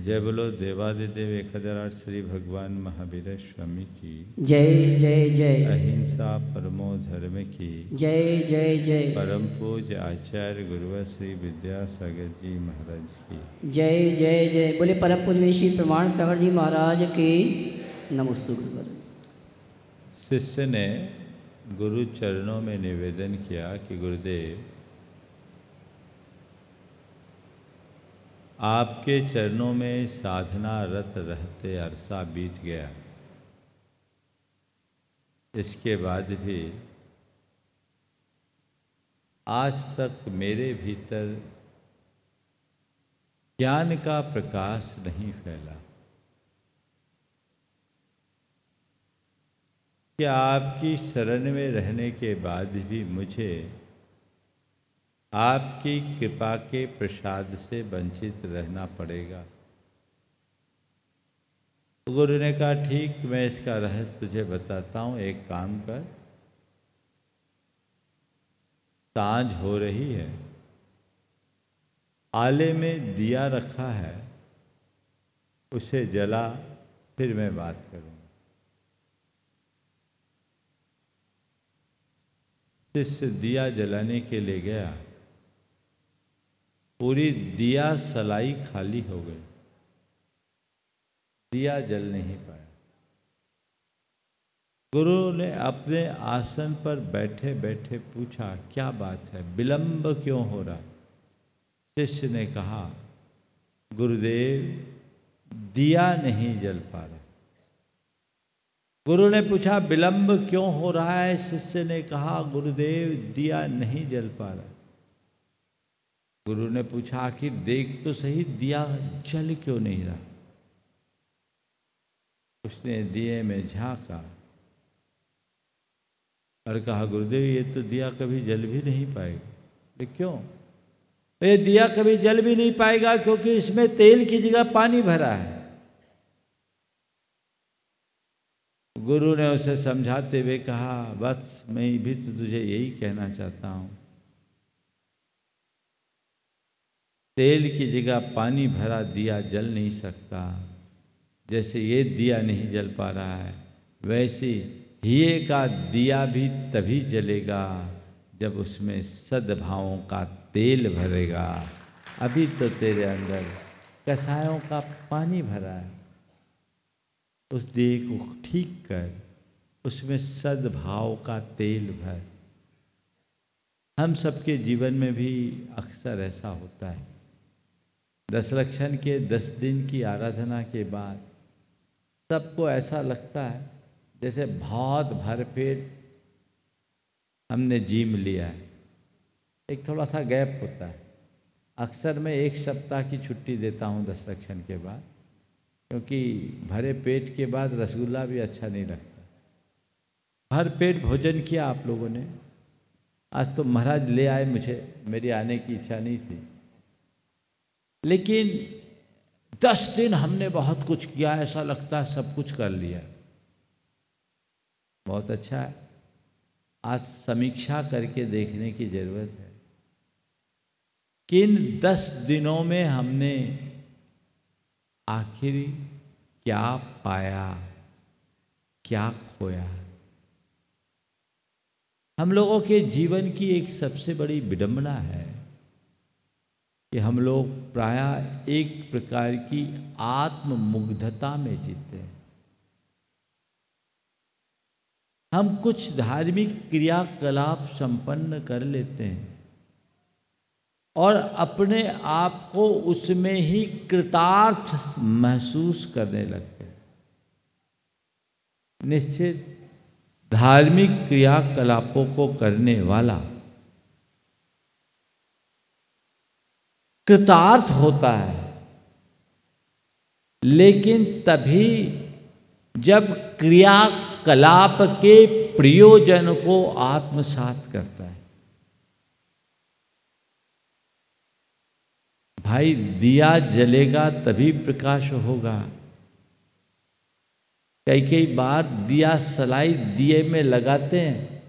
जय बोलो देवादिदेव 1008 श्री भगवान महावीर स्वामी की जय जय जय। अहिंसा परमो धर्म की जय जय जय। परम पूज्य आचार्य गुरुवर श्री विद्यासागर जी महाराज की जय जय जय। बोले परम पूज्य श्री प्रमाण सागर जी महाराज की नमोस्तु गुरुवर। शिष्य ने गुरु चरणों में निवेदन किया कि गुरुदेव, आपके चरणों में साधना रत रहते अरसा बीत गया, इसके बाद भी आज तक मेरे भीतर ज्ञान का प्रकाश नहीं फैला। क्या आपकी शरण में रहने के बाद भी मुझे आपकी कृपा के प्रसाद से वंचित रहना पड़ेगा? गुरु ने कहा, ठीक, मैं इसका रहस्य तुझे बताता हूँ। एक काम कर, सांझ हो रही है, आले में दिया रखा है, उसे जला, फिर मैं बात करूँगा। शिष्य दिया जलाने के लिए गया, पूरी दिया सलाई खाली हो गई, दिया जल नहीं पाया। गुरु ने अपने आसन पर बैठे बैठे पूछा, क्या बात है, विलंब क्यों हो रहा? शिष्य ने कहा, गुरुदेव, दिया नहीं जल पा रहा। गुरु ने पूछा, विलंब क्यों हो रहा है? शिष्य ने कहा, गुरुदेव, दिया नहीं जल पा रहा। गुरु ने पूछा, आखिर देख तो सही, दिया जल क्यों नहीं रहा? उसने दिए में झांका और कहा, गुरुदेव, ये तो दिया कभी जल भी नहीं पाएगा। ये क्यों? ये दिया कभी जल भी नहीं पाएगा क्योंकि इसमें तेल की जगह पानी भरा है। गुरु ने उसे समझाते हुए कहा, बस मैं भी तो तुझे यही कहना चाहता हूं, तेल की जगह पानी भरा दिया जल नहीं सकता। जैसे ये दिया नहीं जल पा रहा है, वैसे हिये का दिया भी तभी जलेगा जब उसमें सद्भावों का तेल भरेगा। अभी तो तेरे अंदर कसायों का पानी भरा है, उस दिए को ठीक कर, उसमें सद्भाव का तेल भर। हम सबके जीवन में भी अक्सर ऐसा होता है। दशलक्षण के 10 दिन की आराधना के बाद सबको ऐसा लगता है जैसे बहुत भरपेट हमने जीम लिया है। एक थोड़ा सा गैप होता है। अक्सर मैं 1 सप्ताह की छुट्टी देता हूँ दशलक्षण के बाद, क्योंकि भरे पेट के बाद रसगुल्ला भी अच्छा नहीं लगता। भर पेट भोजन किया आप लोगों ने। आज तो महाराज ले आए मुझे, मेरी आने की इच्छा नहीं थी, लेकिन 10 दिन हमने बहुत कुछ किया, ऐसा लगता है सब कुछ कर लिया। बहुत अच्छा है। आज समीक्षा करके देखने की जरूरत है कि इन 10 दिनों में हमने आखिर क्या पाया, क्या खोया। हम लोगों के जीवन की एक सबसे बड़ी विडंबना है कि हम लोग प्रायः एक प्रकार की आत्ममुग्धता में जीते हैं। हम कुछ धार्मिक क्रियाकलाप संपन्न कर लेते हैं और अपने आप को उसमें ही कृतार्थ महसूस करने लगते हैं। निश्चित धार्मिक क्रियाकलापों को करने वाला कृतार्थ होता है, लेकिन तभी जब क्रियाकलाप के प्रयोजन को आत्मसात करता है। भाई, दिया जलेगा तभी प्रकाश होगा। कई बार दिया सलाई दिए में लगाते हैं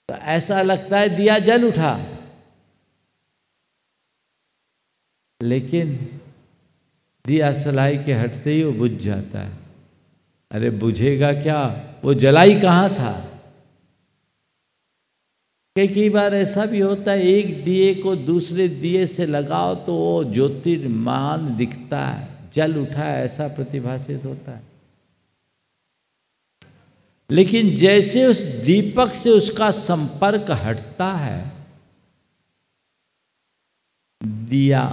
तो ऐसा लगता है दिया जल उठा, लेकिन दिया सलाई के हटते ही वो बुझ जाता है। अरे बुझेगा क्या, वो जलाई कहाँ था। कई बार ऐसा भी होता है, एक दिए को दूसरे दिए से लगाओ तो वो ज्योतिर्मान दिखता है, जल उठा है, ऐसा प्रतिभाषित होता है। लेकिन जैसे उस दीपक से उसका संपर्क हटता है, दिया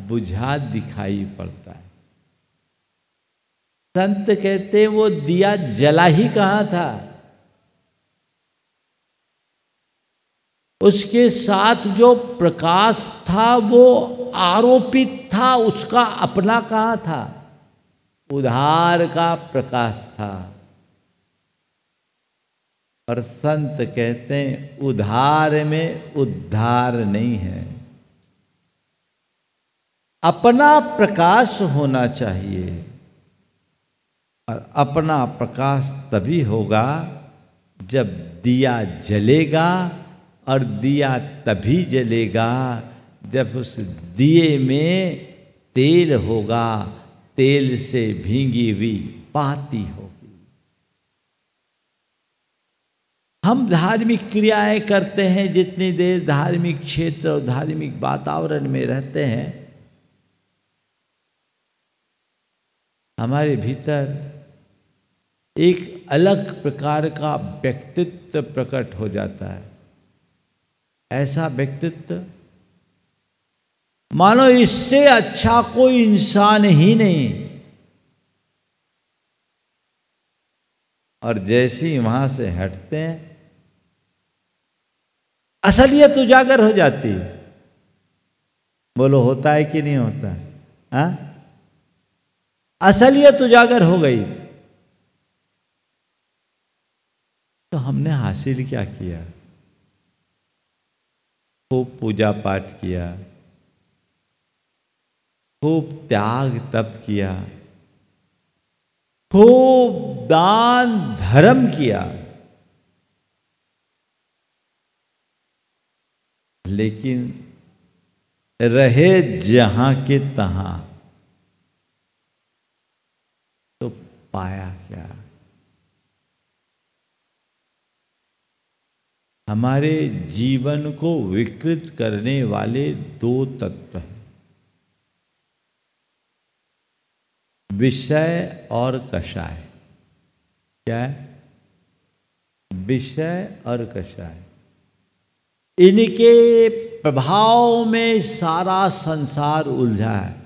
बुझा दिखाई पड़ता है। संत कहते हैं वो दिया जला ही कहाँ था, उसके साथ जो प्रकाश था वो आरोपित था, उसका अपना कहाँ था, उधार का प्रकाश था। और संत कहते हैं उधार में उद्धार नहीं है, अपना प्रकाश होना चाहिए। और अपना प्रकाश तभी होगा जब दिया जलेगा, और दिया तभी जलेगा जब उस दिए में तेल होगा, तेल से भींगी हुई पाती होगी। हम धार्मिक क्रियाएं करते हैं, जितनी देर धार्मिक क्षेत्र और धार्मिक वातावरण में रहते हैं, हमारे भीतर एक अलग प्रकार का व्यक्तित्व प्रकट हो जाता है। ऐसा व्यक्तित्व मानो इससे अच्छा कोई इंसान ही नहीं। और जैसे ही वहां से हटते हैं, असलियत उजागर हो जाती है। बोलो होता है कि नहीं होता है? हाँ, असलियत उजागर हो गई तो हमने हासिल क्या किया? खूब पूजा पाठ किया, खूब त्याग तप किया, खूब दान धर्म किया, लेकिन रहे जहां के तहां तो पाया क्या? हमारे जीवन को विकृत करने वाले दो तत्व हैं, विषय और कषाय। क्या है? विषय और कषाय। इनके प्रभाव में सारा संसार उलझा है।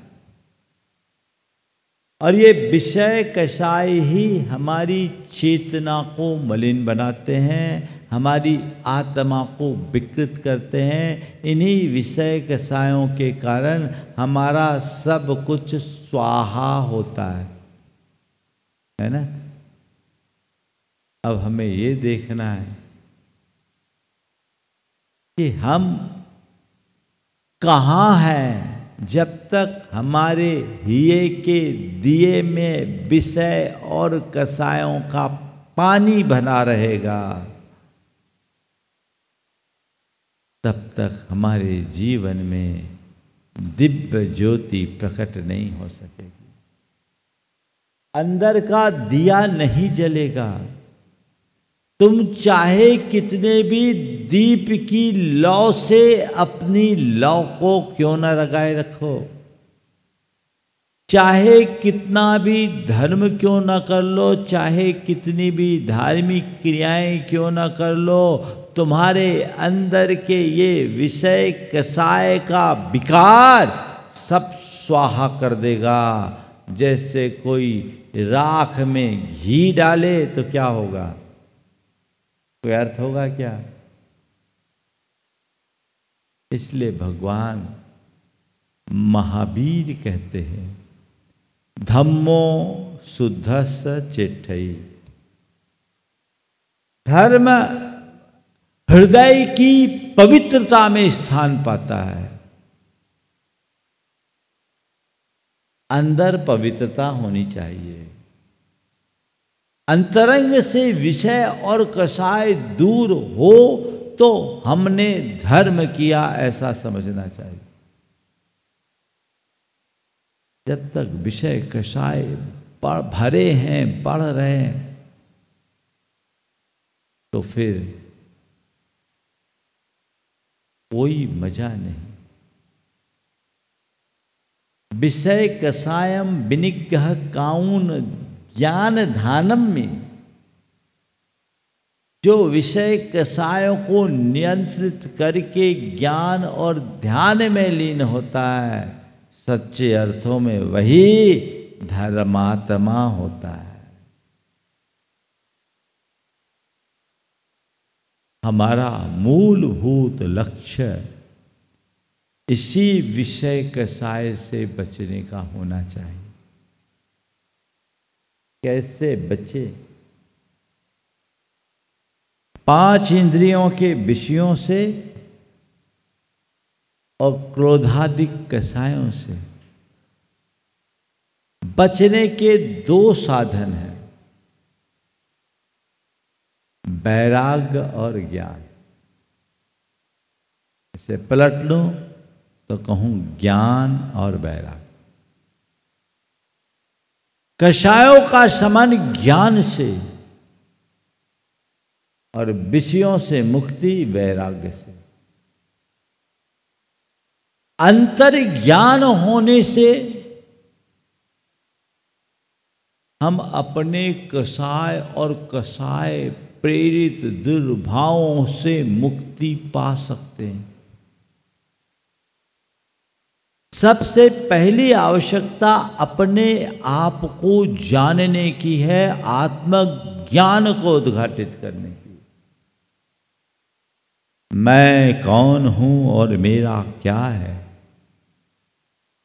और ये विषय कषाय ही हमारी चेतना को मलिन बनाते हैं, हमारी आत्मा को विकृत करते हैं। इन्हीं विषय कषायों के कारण हमारा सब कुछ स्वाहा होता है ना। अब हमें ये देखना है कि हम कहाँ हैं जब तक हमारे हिये के दिए में विषय और कषायों का पानी बना रहेगा, तब तक हमारे जीवन में दिव्य ज्योति प्रकट नहीं हो सकेगी। अंदर का दिया नहीं जलेगा। तुम चाहे कितने भी दीप की लौ से अपनी लौ को क्यों न लगाए रखो, चाहे कितना भी धर्म क्यों न कर लो, चाहे कितनी भी धार्मिक क्रियाएं क्यों न कर लो, तुम्हारे अंदर के ये विषय कषाय का विकार सब स्वाहा कर देगा। जैसे कोई राख में घी डाले तो क्या होगा? कोई अर्थ होगा क्या? इसलिए भगवान महावीर कहते हैं, धम्मो शुद्धस्स चेट्ठई। धर्म हृदय की पवित्रता में स्थान पाता है। अंदर पवित्रता होनी चाहिए। अंतरंग से विषय और कषाय दूर हो तो हमने धर्म किया ऐसा समझना चाहिए। जब तक विषय कषाय भरे हैं, बढ़ रहे हैं, तो फिर कोई मजा नहीं। विषय कषायम विनिग्रह काउन ज्ञान धानम में जो विषय कषायों को नियंत्रित करके ज्ञान और ध्यान में लीन होता है, सच्चे अर्थों में वही धर्मात्मा होता है। हमारा मूलभूत लक्ष्य इसी विषय कषाय से बचने का होना चाहिए। कैसे बचे? 5 इंद्रियों के विषयों से और क्रोधादिक कषायों से बचने के 2 साधन हैं, वैराग्य और ज्ञान। इसे पलट लूं तो कहूं ज्ञान और वैराग्य। कषायों का शमन ज्ञान से और विषयों से मुक्ति वैराग्य से। अंतर ज्ञान होने से हम अपने कषाय और कषाय प्रेरित दुर्भावों से मुक्ति पा सकते हैं। सबसे पहली आवश्यकता अपने आप को जानने की है, आत्मज्ञान को उद्घाटित करने की। मैं कौन हूं और मेरा क्या है?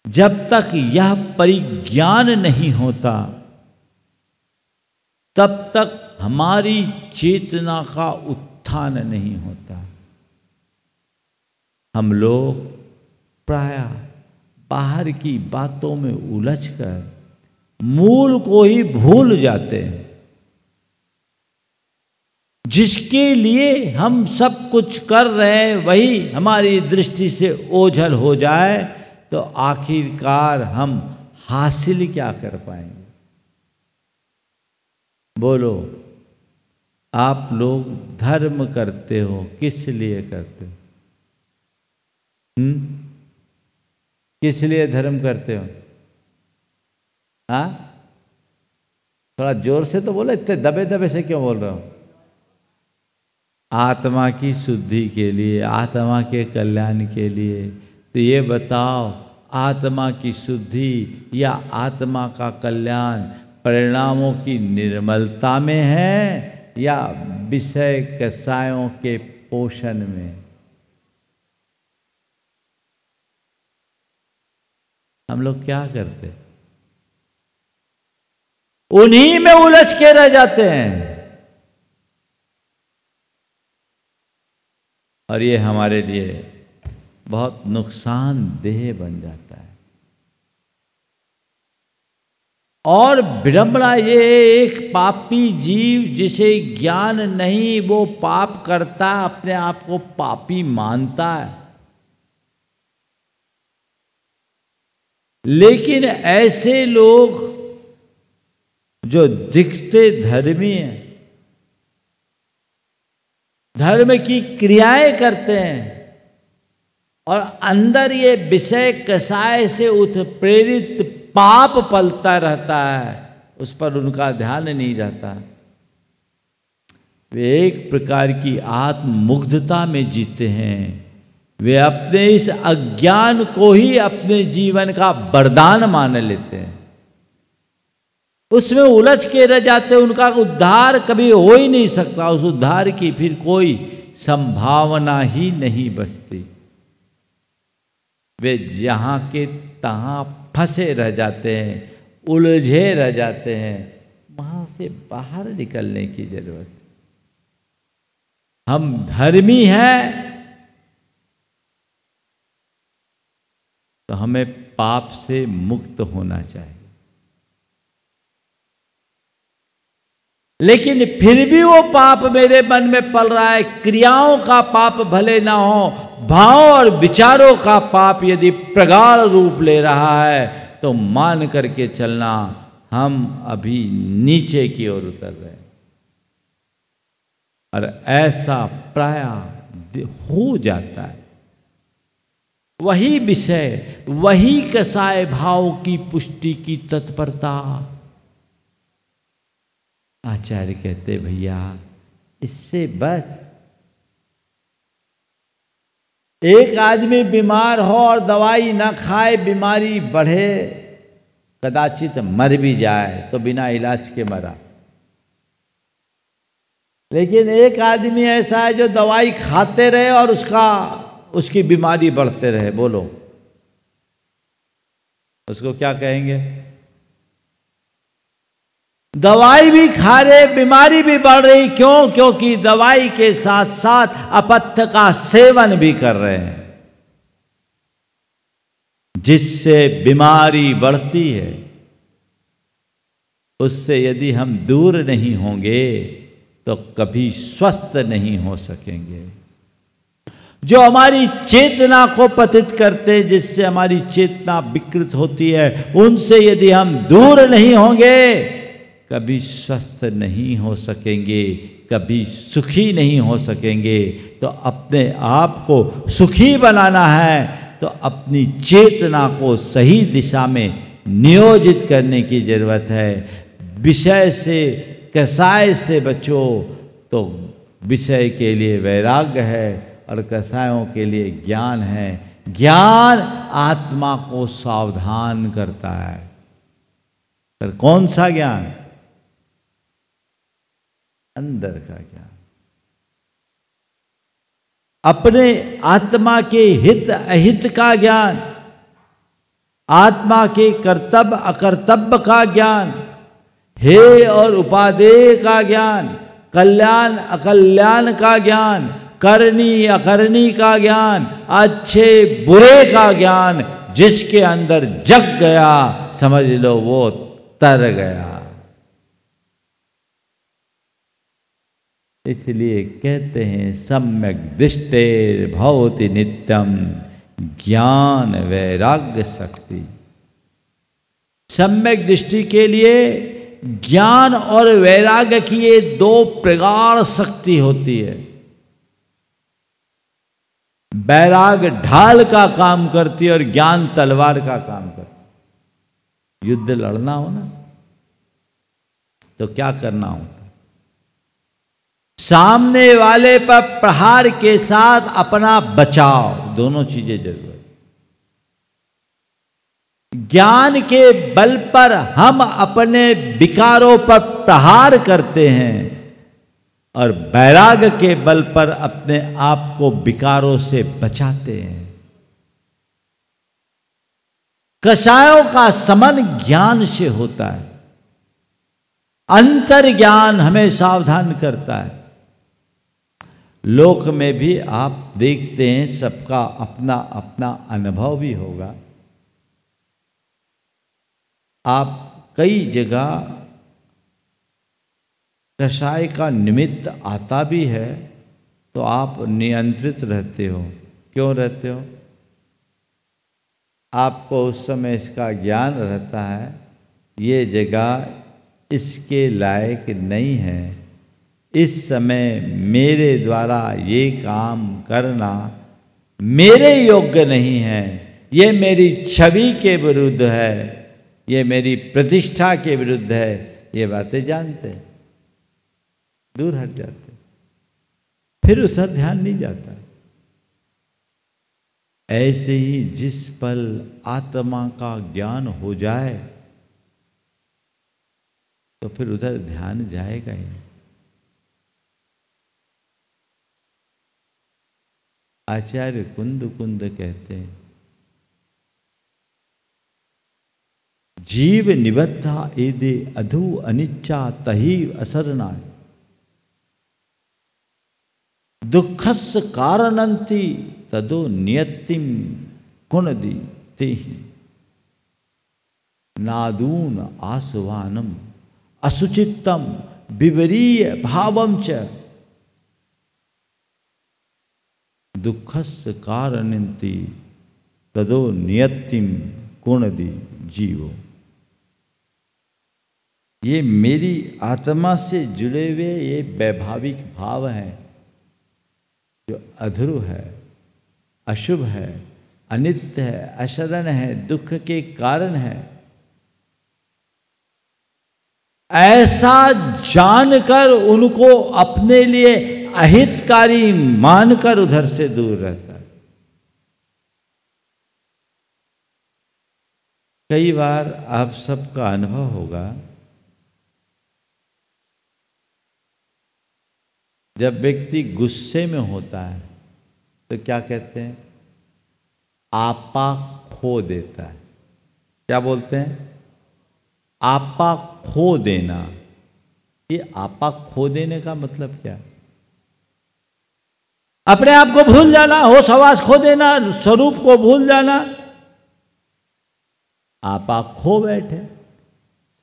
जब तक यह परिज्ञान नहीं होता तब तक हमारी चेतना का उत्थान नहीं होता। हम लोग प्रायः बाहर की बातों में उलझकर मूल को ही भूल जाते हैं। जिसके लिए हम सब कुछ कर रहे हैं वही हमारी दृष्टि से ओझल हो जाए तो आखिरकार हम हासिल क्या कर पाएंगे? बोलो, आप लोग धर्म करते हो, किस लिए करते हो? किस लिए धर्म करते हो? हाँ, थोड़ा जोर से तो बोलो, इतने दबे दबे से क्यों बोल रहे हो? आत्मा की शुद्धि के लिए, आत्मा के कल्याण के लिए। तो ये बताओ, आत्मा की शुद्धि या आत्मा का कल्याण परिणामों की निर्मलता में है या विषय कषायों के पोषण में? हम लोग क्या करते? उन्हीं में उलझ के रह जाते हैं और ये हमारे लिए बहुत नुकसानदेह बन जाता है। और विडंबना ये, एक पापी जीव जिसे ज्ञान नहीं, वो पाप करता, अपने आप को पापी मानता है। लेकिन ऐसे लोग जो दिखते धर्मी हैं, धर्म की क्रियाएं करते हैं और अंदर ये विषय कषाय से उत्प्रेरित पाप पलता रहता है, उस पर उनका ध्यान नहीं रहता। वे एक प्रकार की आत्ममुग्धता में जीते हैं। वे अपने इस अज्ञान को ही अपने जीवन का वरदान मान लेते हैं, उसमें उलझ के रह जाते। उनका उद्धार कभी हो ही नहीं सकता, उस उद्धार की फिर कोई संभावना ही नहीं बचती। वे जहां के तहां फंसे रह जाते हैं, उलझे रह जाते हैं। वहां से बाहर निकलने की जरूरत है। हम धर्मी हैं तो हमें पाप से मुक्त होना चाहिए। लेकिन फिर भी वो पाप मेरे मन में पल रहा है। क्रियाओं का पाप भले ना हो, भाव और विचारों का पाप यदि प्रगाढ़ रूप ले रहा है तो मान करके चलना हम अभी नीचे की ओर उतर रहे हैं। और ऐसा प्राय हो जाता है। वही विषय, वही कसाय भाव की पुष्टि की तत्परता। आचार्य कहते भैया इससे बस, एक आदमी बीमार हो और दवाई ना खाए, बीमारी बढ़े, कदाचित मर भी जाए तो बिना इलाज के मरा। लेकिन एक आदमी ऐसा है जो दवाई खाते रहे और उसकी बीमारी बढ़ते रहे, बोलो उसको क्या कहेंगे? दवाई भी खा रहे, बीमारी भी बढ़ रही। क्यों? क्योंकि दवाई के साथ साथ अपथ्य का सेवन भी कर रहे हैं, जिससे बीमारी बढ़ती है। उससे यदि हम दूर नहीं होंगे तो कभी स्वस्थ नहीं हो सकेंगे। जो हमारी चेतना को पतित करते, जिससे हमारी चेतना विकृत होती है, उनसे यदि हम दूर नहीं होंगे कभी स्वस्थ नहीं हो सकेंगे, कभी सुखी नहीं हो सकेंगे। तो अपने आप को सुखी बनाना है तो अपनी चेतना को सही दिशा में नियोजित करने की जरूरत है। विषय से, कसाय से बचो तो विषय के लिए वैराग्य है और कसायों के लिए ज्ञान है। ज्ञान आत्मा को सावधान करता है। पर कौन सा ज्ञान? अंदर का ज्ञान, अपने आत्मा के हित अहित का ज्ञान, आत्मा के कर्तव्य अकर्तव्य का ज्ञान, हेय और उपादेय का ज्ञान, कल्याण अकल्याण का ज्ञान, करनी अकरनी का ज्ञान, अच्छे बुरे का ज्ञान। जिसके अंदर जग गया समझ लो वो तर गया। इसलिए कहते हैं सम्यक दृष्टेर भवति नित्यम ज्ञान वैराग्य शक्ति। सम्यक दृष्टि के लिए ज्ञान और वैराग्य की ये दो प्रगाढ़ शक्ति होती है। वैराग्य ढाल का काम करती है और ज्ञान तलवार का काम करती है। युद्ध लड़ना हो ना तो क्या करना होता? सामने वाले पर प्रहार के साथ अपना बचाव, दोनों चीजें जरूरत। ज्ञान के बल पर हम अपने विकारों पर प्रहार करते हैं और वैराग्य के बल पर अपने आप को विकारों से बचाते हैं। कसायों का समन ज्ञान से होता है। अंतर ज्ञान हमें सावधान करता है। लोक में भी आप देखते हैं सबका अपना अपना अनुभव भी होगा। आप कई जगह कसाय का निमित्त आता भी है तो आप नियंत्रित रहते हो। क्यों रहते हो? आपको उस समय इसका ज्ञान रहता है ये जगह इसके लायक नहीं है, इस समय मेरे द्वारा ये काम करना मेरे योग्य नहीं है, ये मेरी छवि के विरुद्ध है, ये मेरी प्रतिष्ठा के विरुद्ध है। ये बातें जानते हैं, दूर हट जाते, फिर उसका ध्यान नहीं जाता। ऐसे ही जिस पल आत्मा का ज्ञान हो जाए तो फिर उधर ध्यान जाएगा ही। आचार्य कुंद कुंद कहते हैं जीव निबद्धा एदे अधु अनिच्चा तही असरना दुखस कारणंती तदो नियतिम कुणदी तेहि नादून आसवानम असुचित्तम विवरीय भावम च दुखस कारणंती तदो नियतिम कुणदी जियो। ये मेरी आत्मा से जुड़े हुए ये वैभाविक भाव हैं जो अध्रुव है, अशुभ है, अनित्य है, अशरण है, दुख के कारण है। ऐसा जानकर उनको अपने लिए अहितकारी मानकर उधर से दूर रहता है। कई बार आप सबका अनुभव होगा, जब व्यक्ति गुस्से में होता है तो क्या कहते हैं? आपा खो देता है। क्या बोलते हैं? आपा खो देना। ये आपा खो देने का मतलब क्या? अपने आप को भूल जाना, होश हवास खो देना, स्वरूप को भूल जाना। आपा खो बैठे,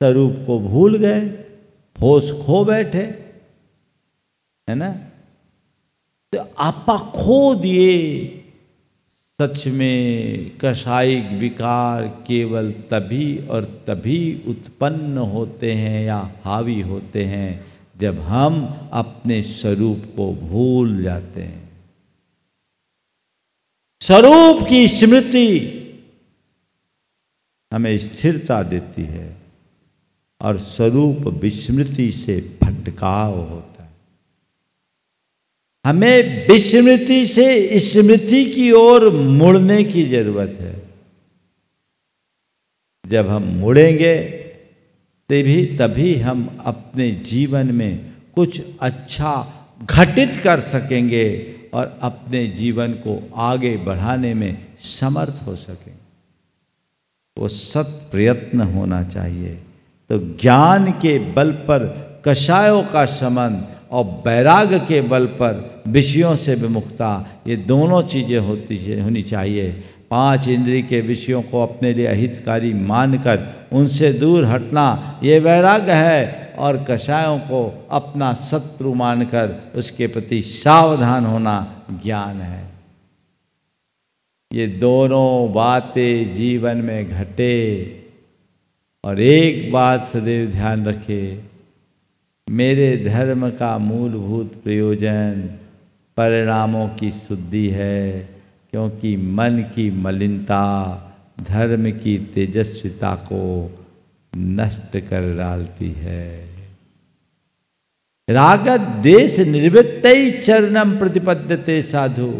स्वरूप को भूल गए, होश खो बैठे, है ना? तो आपा खो दिए। सच में कषायिक विकार केवल तभी और तभी उत्पन्न होते हैं या हावी होते हैं जब हम अपने स्वरूप को भूल जाते हैं। स्वरूप की स्मृति हमें स्थिरता देती है और स्वरूप विस्मृति से भटकाव होता है। हमें विस्मृति से स्मृति की ओर मुड़ने की जरूरत है। जब हम मुड़ेंगे तभी हम अपने जीवन में कुछ अच्छा घटित कर सकेंगे और अपने जीवन को आगे बढ़ाने में समर्थ हो सकेंगे। वो सत प्रयत्न होना चाहिए। तो ज्ञान के बल पर कषायों का संबंध और वैराग्य के बल पर विषयों से विमुक्ता, ये दोनों चीज़ें होनी चाहिए। 5 इंद्रिय के विषयों को अपने लिए अहितकारी मानकर उनसे दूर हटना ये वैराग्य है, और कषायों को अपना शत्रु मानकर उसके प्रति सावधान होना ज्ञान है। ये दोनों बातें जीवन में घटे। और एक बात सदैव ध्यान रखे, मेरे धर्म का मूलभूत प्रयोजन परिणामों की शुद्धि है, क्योंकि मन की मलिनता धर्म की तेजस्विता को नष्ट कर डालती है। राग देश निर्वृत्तै चरणम प्रतिपद्यते साधु।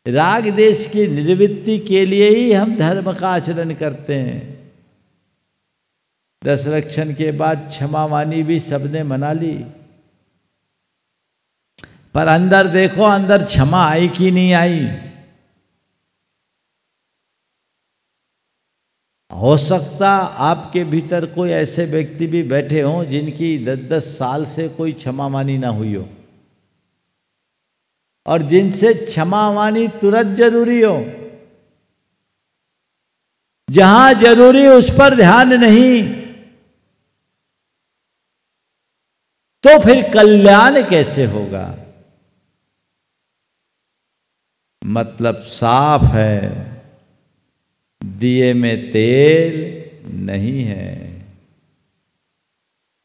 राग देश की निर्वृत्ति के लिए ही हम धर्म का आचरण करते हैं। 10 लक्षण के बाद क्षमावानी भी सबने मना ली, पर अंदर देखो, अंदर क्षमा आई कि नहीं आई? हो सकता आपके भीतर कोई ऐसे व्यक्ति भी बैठे हों जिनकी 10-10 साल से कोई क्षमावानी ना हुई हो, और जिनसे क्षमावानी तुरंत जरूरी हो। जहां जरूरी उस पर ध्यान नहीं, तो फिर कल्याण कैसे होगा? मतलब साफ है, दिए में तेल नहीं है।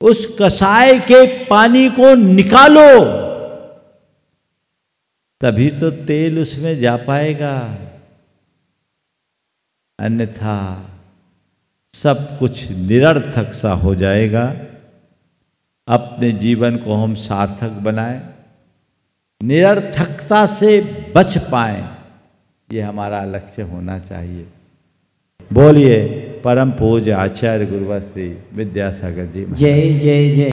उस कसाय के पानी को निकालो, तभी तो तेल उसमें जा पाएगा, अन्यथा सब कुछ निरर्थक सा हो जाएगा। अपने जीवन को हम सार्थक बनाएं, निरर्थकता से बच पाएं, ये हमारा लक्ष्य होना चाहिए। बोलिए परम पूज्य आचार्य गुरुवर श्री विद्यासागर जी। जय जय जय।